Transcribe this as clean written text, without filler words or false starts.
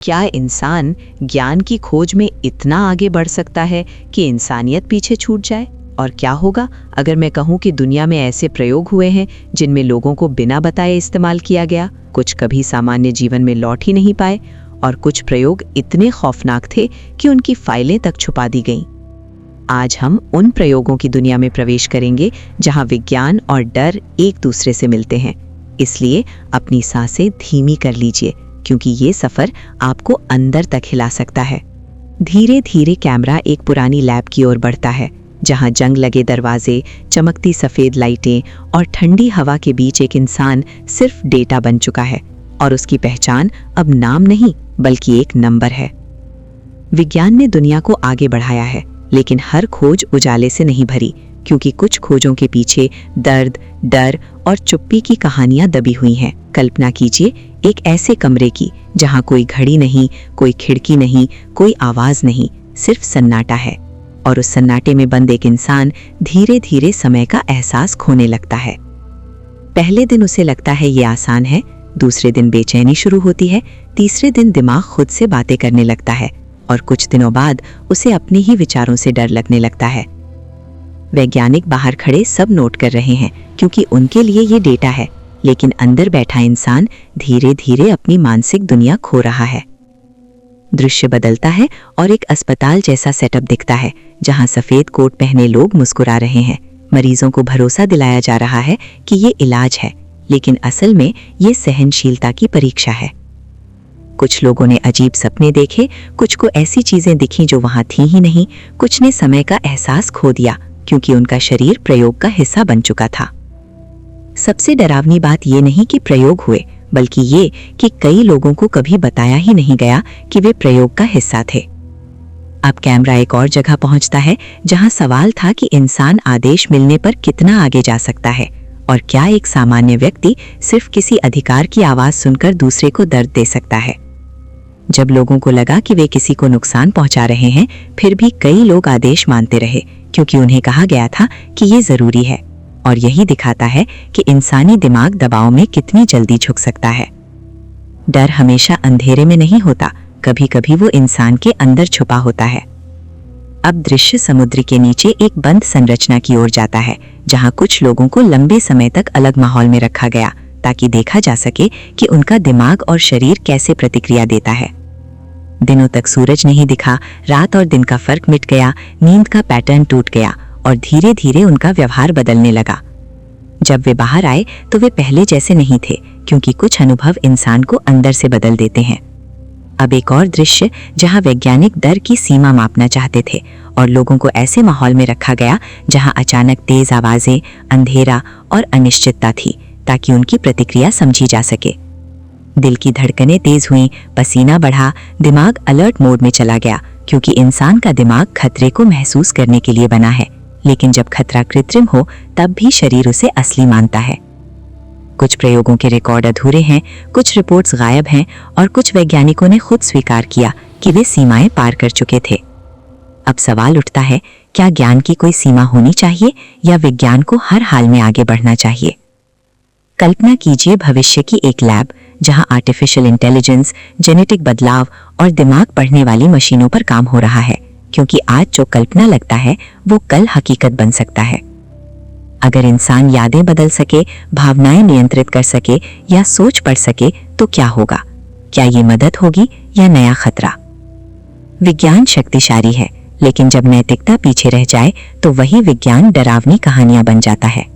क्या इंसान ज्ञान की खोज में इतना आगे बढ़ सकता है कि इंसानियत पीछे छूट जाए? और क्या होगा अगर मैं कहूँ कि दुनिया में ऐसे प्रयोग हुए हैं जिनमें लोगों को बिना बताए इस्तेमाल किया गया, कुछ कभी सामान्य जीवन में लौट ही नहीं पाए, और कुछ प्रयोग इतने खौफनाक थे कि उनकी फाइलें तक छुपा दी गईं। आज हम उन प्रयोगों की दुनिया में प्रवेश करेंगे जहां विज्ञान और डर एक दूसरे से मिलते हैं। इसलिए अपनी सांसें धीमी कर लीजिए, क्योंकि ये सफर आपको अंदर तक हिला सकता है। धीरे धीरे कैमरा एक पुरानी लैब की ओर बढ़ता है, जहां जंग लगे दरवाजे, चमकती सफेद लाइटें और ठंडी हवा के बीच एक इंसान सिर्फ डेटा बन चुका है, और उसकी पहचान अब नाम नहीं बल्कि एक नंबर है। विज्ञान ने दुनिया को आगे बढ़ाया है, लेकिन हर खोज उजाले से नहीं भरी, क्योंकि कुछ खोजों के पीछे दर्द, डर और चुप्पी की कहानियां दबी हुई हैं। कल्पना कीजिए एक ऐसे कमरे की जहां कोई घड़ी नहीं, कोई खिड़की नहीं, कोई आवाज नहीं, सिर्फ सन्नाटा है। और उस सन्नाटे में बंद एक इंसान धीरे धीरे समय का एहसास खोने लगता है। पहले दिन उसे लगता है ये आसान है, दूसरे दिन बेचैनी शुरू होती है, तीसरे दिन दिमाग खुद से बातें करने लगता है, और कुछ दिनों बाद उसे अपने ही विचारों से डर लगने लगता है। वैज्ञानिक बाहर खड़े सब नोट कर रहे हैं, क्योंकि उनके लिए ये डेटा है, लेकिन अंदर बैठा इंसान धीरे धीरे अपनी मानसिक दुनिया खो रहा है। दृश्य बदलता है और एक अस्पताल जैसा सेटअप दिखता है, जहां सफेद कोट पहने लोग मुस्कुरा रहे हैं। मरीजों को भरोसा दिलाया जा रहा है कि ये इलाज है, लेकिन असल में ये सहनशीलता की परीक्षा है। कुछ लोगों ने अजीब सपने देखे, कुछ को ऐसी चीजें दिखीं जो वहां थी ही नहीं, कुछ ने समय का एहसास खो दिया, क्योंकि उनका शरीर प्रयोग का हिस्सा बन चुका था। सबसे डरावनी बात ये नहीं कि प्रयोग हुए, बल्कि ये कि कई लोगों को कभी बताया ही नहीं गया कि वे प्रयोग का हिस्सा थे। अब कैमरा एक और जगह पहुंचता है, जहां सवाल था कि इंसान आदेश मिलने पर कितना आगे जा सकता है, और क्या एक सामान्य व्यक्ति सिर्फ किसी अधिकार की आवाज सुनकर दूसरे को दर्द दे सकता है। जब लोगों को लगा कि वे किसी को नुकसान पहुंचा रहे हैं, फिर भी कई लोग आदेश मानते रहे, क्योंकि उन्हें कहा गया था कि ये जरूरी है। और यही दिखाता है कि इंसानी दिमाग दबाव में कितनी जल्दी झुक सकता है। डर हमेशा अंधेरे में नहीं होता, कभी कभी वो इंसान के अंदर छुपा होता है। अब दृश्य समुद्र के नीचे एक बंद संरचना की ओर जाता है, जहां कुछ लोगों को लंबे समय तक अलग माहौल में रखा गया, ताकि देखा जा सके कि उनका दिमाग और शरीर कैसे प्रतिक्रिया देता है। दिनों तक सूरज नहीं दिखा, रात और दिन का फर्क मिट गया, नींद का पैटर्न टूट गया, और धीरे धीरे उनका व्यवहार बदलने लगा। जब वे बाहर आए तो वे पहले जैसे नहीं थे, क्योंकि कुछ अनुभव इंसान को अंदर से बदल देते हैं। अब एक और दृश्य, जहां वैज्ञानिक डर की सीमा मापना चाहते थे, और लोगों को ऐसे माहौल में रखा गया जहां अचानक तेज आवाजें, अंधेरा और अनिश्चितता थी, ताकि उनकी प्रतिक्रिया समझी जा सके। दिल की धड़कनें तेज हुईं, पसीना बढ़ा, दिमाग अलर्ट मोड में चला गया, क्योंकि इंसान का दिमाग खतरे को महसूस करने के लिए बना है, लेकिन जब खतरा कृत्रिम हो तब भी शरीर उसे असली मानता है। कुछ प्रयोगों के रिकॉर्ड अधूरे हैं, कुछ रिपोर्ट्स गायब हैं, और कुछ वैज्ञानिकों ने खुद स्वीकार किया कि वे सीमाएं पार कर चुके थे। अब सवाल उठता है, क्या ज्ञान की कोई सीमा होनी चाहिए, या विज्ञान को हर हाल में आगे बढ़ना चाहिए? कल्पना कीजिए भविष्य की एक लैब, जहां आर्टिफिशियल इंटेलिजेंस, जेनेटिक बदलाव और दिमाग पढ़ने वाली मशीनों पर काम हो रहा है, क्योंकि आज जो कल्पना लगता है वो कल हकीकत बन सकता है। अगर इंसान यादें बदल सके, भावनाएं नियंत्रित कर सके या सोच पढ़ सके, तो क्या होगा? क्या ये मदद होगी या नया खतरा? विज्ञान शक्तिशाली है, लेकिन जब नैतिकता पीछे रह जाए तो वही विज्ञान डरावनी कहानियां बन जाता है।